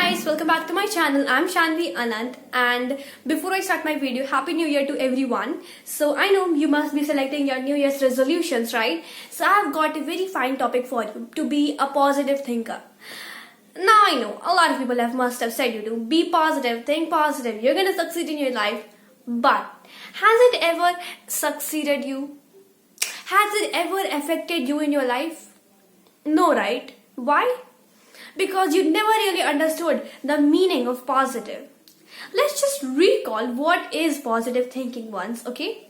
guys, welcome back to my channel. I'm Shanvi Anant, and before I start my video, Happy New Year to everyone. So I know you must be selecting your New Year's resolutions, right? So I've got a very fine topic for you, to be a positive thinker. Now I know a lot of people must have said you to be positive, think positive, you're gonna succeed in your life. But has it ever succeeded you? Has it ever affected you in your life? No, right? Why? Because you never really understood the meaning of positive. Let's just recall what is positive thinking once, okay?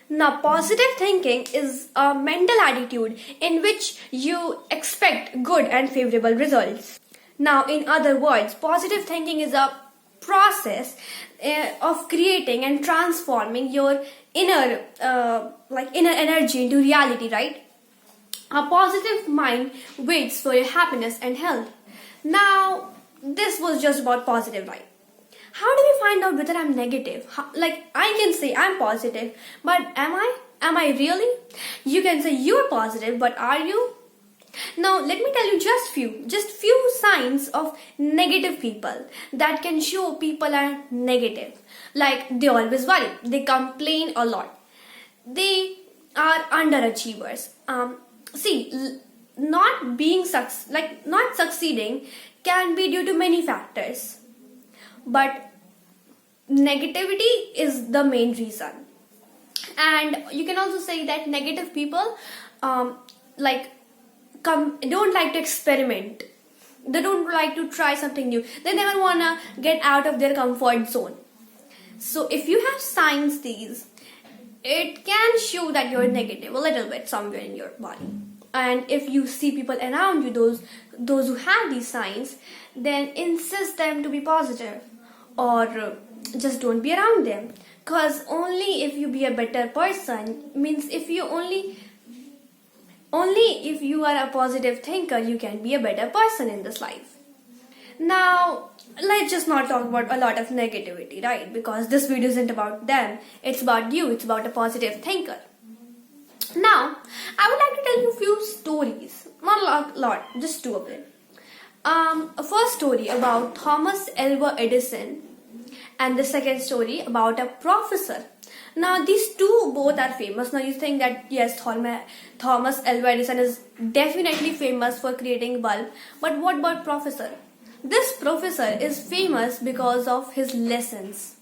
Now, positive thinking is a mental attitude in which you expect good and favorable results. Now, in other words, positive thinking is a process of creating and transforming your inner energy into reality, right? A positive mind waits for your happiness and health. Now, this was just about positive, right? How do we find out whether I'm negative? I can say I'm positive, but am I? Am I really? You can say you're positive, but are you? Now, let me tell you just few signs of negative people that can show people are negative. Like they always worry, they complain a lot, they are underachievers. Not succeeding can be due to many factors, but negativity is the main reason. And you can also say that negative people don't like to experiment. They don't like to try something new. They never wanna get out of their comfort zone. So if you have signs these, it can show that you're negative a little bit somewhere in your body. And if you see people around you, those who have these signs, then insist them to be positive, or just don't be around them. Because only if you be a better person, means if you only if you are a positive thinker, you can be a better person in this life. Now, let's just not talk about a lot of negativity, right? Because this video isn't about them. It's about you. It's about a positive thinker. Now, I would like to tell you a few stories. Not a lot, just two of them. A first story about Thomas Alva Edison, and the second story about a professor. Now, these two both are famous. Now, you think that yes, Thomas Alva Edison is definitely famous for creating bulb. But what about professor? This professor is famous because of his lessons.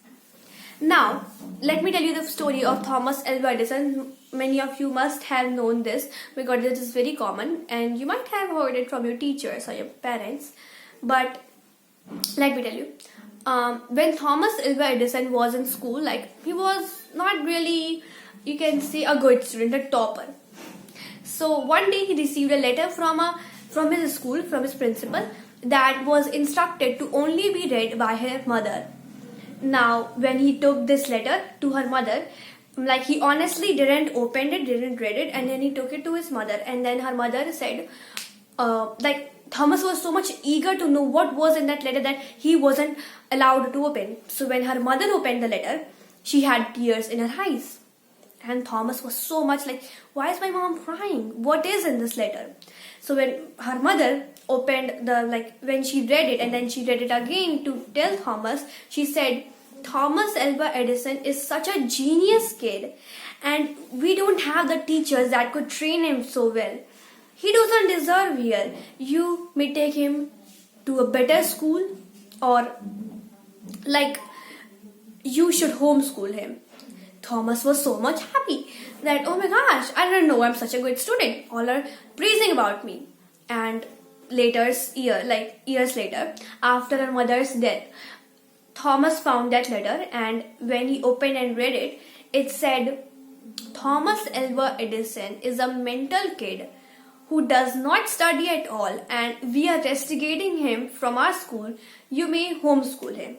Now, let me tell you the story of Thomas Alva Edison. Many of you must have known this because it is very common, and you might have heard it from your teachers or your parents. But let me tell you, when Thomas Alva Edison was in school, he was not really, you can say, a good student, a topper. So one day he received a letter from his school, from his principal, that was instructed to only be read by her mother. Now, when he took this letter to her mother, he honestly didn't open it, didn't read it, and then he took it to his mother. And then her mother said, Thomas was so much eager to know what was in that letter that he wasn't allowed to open. So when her mother opened the letter, she had tears in her eyes. And Thomas was so much why is my mom crying? What is in this letter? So when her mother opened when she read it and then she read it again to tell Thomas, she said, Thomas Alva Edison is such a genius kid, and we don't have the teachers that could train him so well. He doesn't deserve here. You may take him to a better school, or you should homeschool him. Thomas was so much happy that, oh my gosh, I didn't know I'm such a good student. All are praising about me. And years later, after her mother's death, Thomas found that letter, and when he opened and read it, it said, Thomas Alva Edison is a mental kid who does not study at all, and we are rusticating him from our school. You may homeschool him.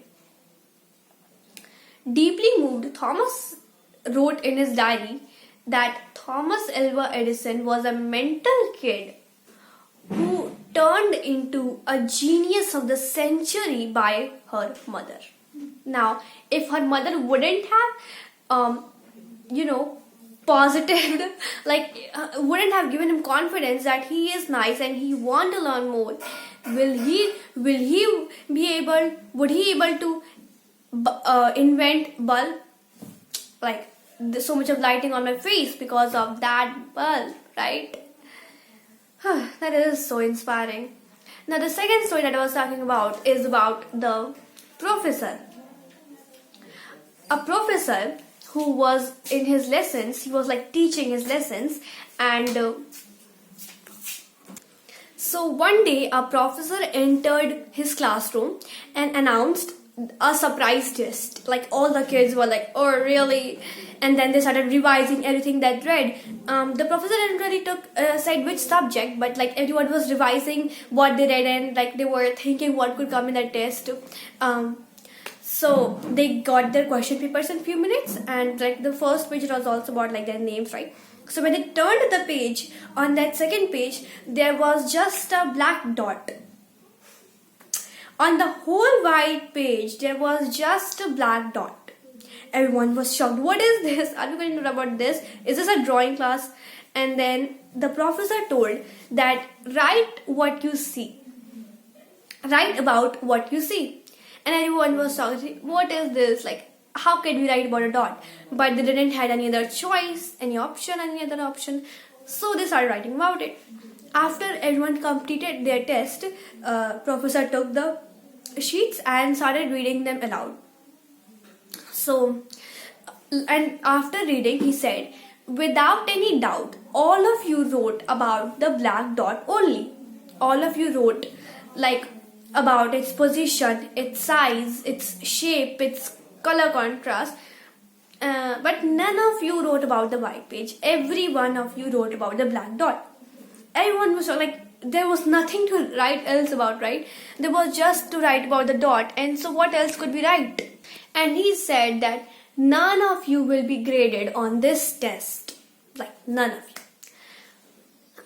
Deeply moved, Thomas wrote in his diary that Thomas Alva Edison was a mental kid who turned into a genius of the century by her mother. Now, if her mother wouldn't have, positive, wouldn't have given him confidence that he is nice and he want to learn more, would he able to invent bulb? Like, there's so much of lighting on my face because of that bulb, right? That is so inspiring. Now, the second story that I was talking about is about the professor. A professor who was in his lessons, he was like teaching his lessons, and so one day a professor entered his classroom and announced a surprise test. Like, all the kids were like, "Oh, really?" And then they started revising everything that read. The professor didn't really said which subject, but like everyone was revising what they read, and like they were thinking what could come in the test. So they got their question papers in few minutes, and like the first page, it was also about like their names, right? So when they turned the page, on that second page, there was just a black dot. On the whole white page, there was just a black dot. Everyone was shocked. What is this? Are we going to know about this? Is this a drawing class? And then the professor told that write what you see. Write about what you see. And everyone was shocked. What is this? Like, how can we write about a dot? But they didn't have any other choice, any other option. So they started writing about it. After everyone completed their test, professor took the sheets and started reading them aloud. So, and after reading, he said, "Without any doubt, all of you wrote about the black dot only. All of you wrote like about its position, its size, its shape, its color contrast. But none of you wrote about the white page. Every one of you wrote about the black dot." Everyone was like, there was nothing to write else about, right? There was just to write about the dot, and so what else could we write? And he said that none of you will be graded on this test. Like, none of you.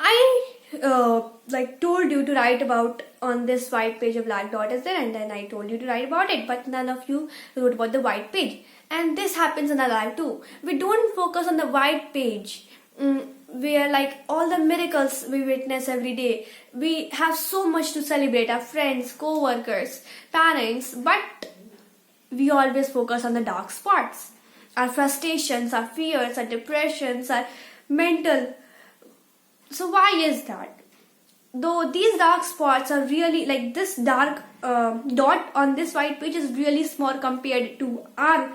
I like told you to write about on this white page a black dot is there, and then I told you to write about it, but none of you wrote about the white page. And this happens in our life too. We don't focus on the white page. Where like all the miracles we witness every day. We have so much to celebrate, our friends, co-workers, parents, but we always focus on the dark spots. Our frustrations, our fears, our depressions, our mental. So why is that? Though these dark spots are really like this dark dot on this white page is really small compared to our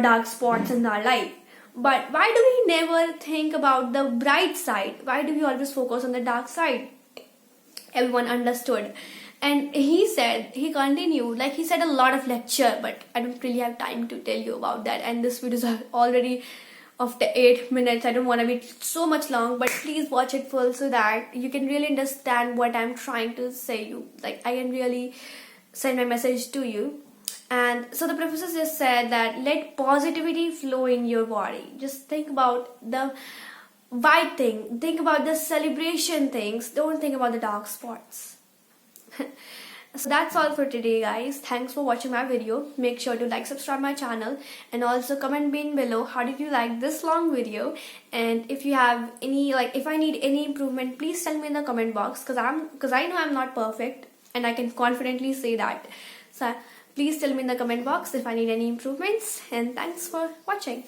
dark spots in our life. But why do we never think about the bright side? Why do we always focus on the dark side? Everyone understood. And he continued, like he said a lot of lecture, but I don't really have time to tell you about that. And this video is already after 8 minutes. I don't want to be so much long, but please watch it full so that you can really understand what I'm trying to say you. Like, I can really send my message to you. And so the professor just said that let positivity flow in your body. Just think about the white thing. Think about the celebration things. Don't think about the dark spots. So that's all for today, guys. Thanks for watching my video. Make sure to like, subscribe my channel, and also comment below how did you like this long video. And if you have any, like, if I need any improvement, please tell me in the comment box, because I know I'm not perfect, and I can confidently say that. So please tell me in the comment box if I need any improvements, and thanks for watching.